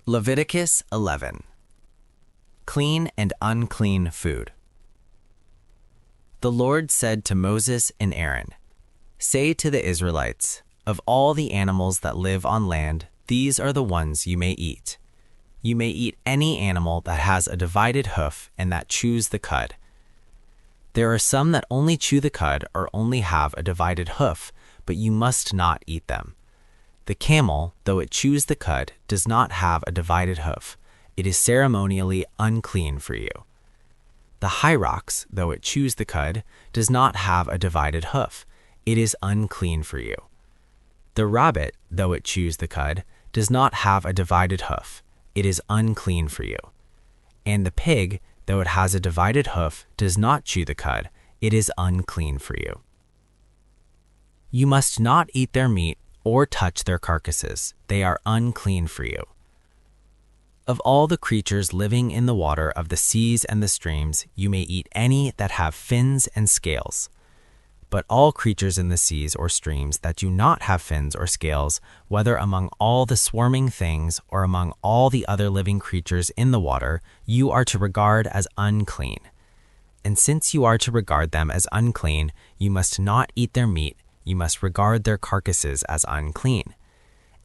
Leviticus 11. Clean and unclean food. The Lord said to Moses and Aaron, "Say to the Israelites, of all the animals that live on land, these are the ones you may eat. You may eat any animal that has a divided hoof and that chews the cud. There are some that only chew the cud or only have a divided hoof, but you must not eat them. The camel, though it chews the cud, does not have a divided hoof. It is ceremonially unclean for you. The hyrax, though it chews the cud, does not have a divided hoof. It is unclean for you. The rabbit, though it chews the cud, does not have a divided hoof. It is unclean for you. And the pig, though it has a divided hoof, does not chew the cud. It is unclean for you. You must not eat their meat or touch their carcasses. They are unclean for you. Of all the creatures living in the water of the seas and the streams, you may eat any that have fins and scales. But all creatures in the seas or streams that do not have fins or scales, whether among all the swarming things or among all the other living creatures in the water, you are to regard as unclean. And since you are to regard them as unclean, you must not eat their meat. You must regard their carcasses as unclean.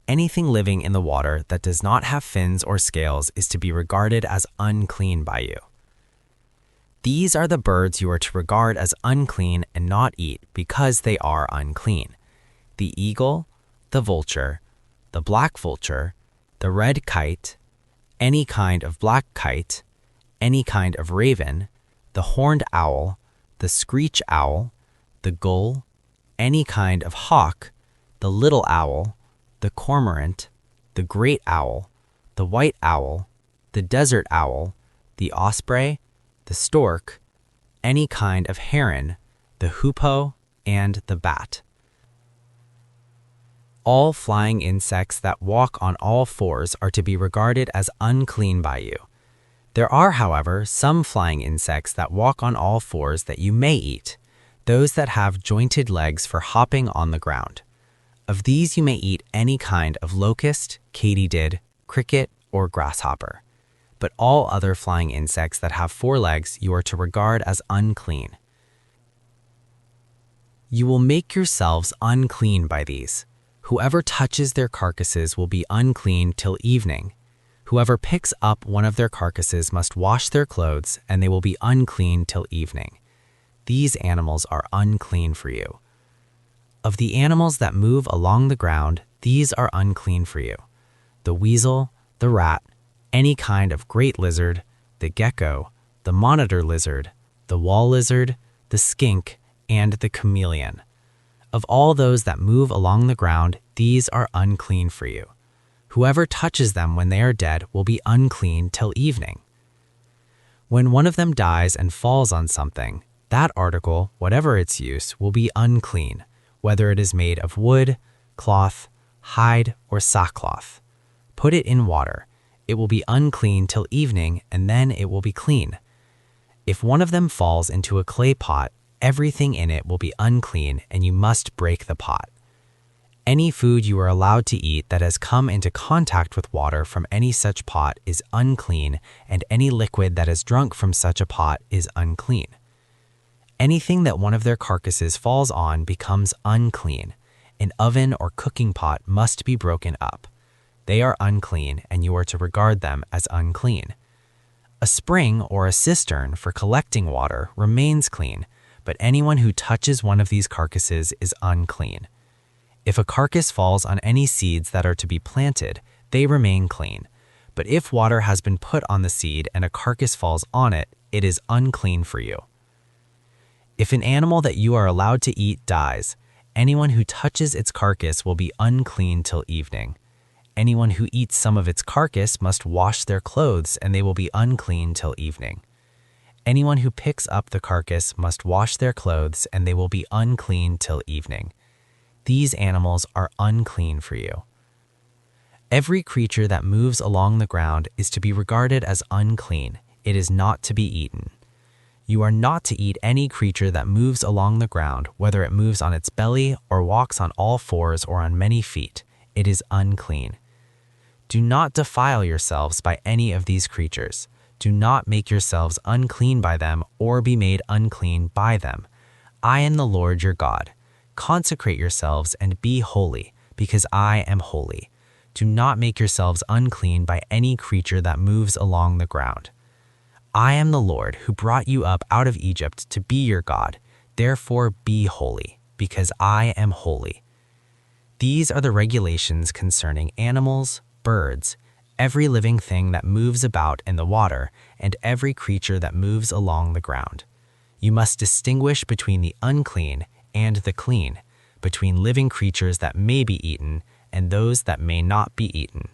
Anything living in the water that does not have fins or scales is to be regarded as unclean by you. These are the birds you are to regard as unclean and not eat because they are unclean: the eagle, the vulture, the black vulture, the red kite, any kind of black kite, any kind of raven, the horned owl, the screech owl, the gull, any kind of hawk, the little owl, the cormorant, the great owl, the white owl, the desert owl, the osprey, the stork, any kind of heron, the hoopoe, and the bat. All flying insects that walk on all fours are to be regarded as unclean by you. There are, however, some flying insects that walk on all fours that you may eat, those that have jointed legs for hopping on the ground. Of these you may eat any kind of locust, katydid, cricket, or grasshopper. But all other flying insects that have 4 legs you are to regard as unclean. You will make yourselves unclean by these. Whoever touches their carcasses will be unclean till evening. Whoever picks up one of their carcasses must wash their clothes, and they will be unclean till evening. These animals are unclean for you. Of the animals that move along the ground, these are unclean for you: the weasel, the rat, any kind of great lizard, the gecko, the monitor lizard, the wall lizard, the skink, and the chameleon. Of all those that move along the ground, these are unclean for you. Whoever touches them when they are dead will be unclean till evening. When one of them dies and falls on something, that article, whatever its use, will be unclean, whether it is made of wood, cloth, hide, or sackcloth. Put it in water. It will be unclean till evening, and then it will be clean. If one of them falls into a clay pot, everything in it will be unclean, and you must break the pot. Any food you are allowed to eat that has come into contact with water from any such pot is unclean, and any liquid that is drunk from such a pot is unclean. Anything that one of their carcasses falls on becomes unclean. An oven or cooking pot must be broken up. They are unclean, and you are to regard them as unclean. A spring or a cistern for collecting water remains clean, but anyone who touches one of these carcasses is unclean. If a carcass falls on any seeds that are to be planted, they remain clean. But if water has been put on the seed and a carcass falls on it, it is unclean for you. If an animal that you are allowed to eat dies, anyone who touches its carcass will be unclean till evening. Anyone who eats some of its carcass must wash their clothes, and they will be unclean till evening. Anyone who picks up the carcass must wash their clothes, and they will be unclean till evening. These animals are unclean for you. Every creature that moves along the ground is to be regarded as unclean. It is not to be eaten. You are not to eat any creature that moves along the ground, whether it moves on its belly or walks on all fours or on many feet. It is unclean. Do not defile yourselves by any of these creatures. Do not make yourselves unclean by them or be made unclean by them. I am the Lord your God. Consecrate yourselves and be holy, because I am holy. Do not make yourselves unclean by any creature that moves along the ground. I am the Lord who brought you up out of Egypt to be your God. Therefore be holy, because I am holy. These are the regulations concerning animals, birds, every living thing that moves about in the water, and every creature that moves along the ground. You must distinguish between the unclean and the clean, between living creatures that may be eaten and those that may not be eaten.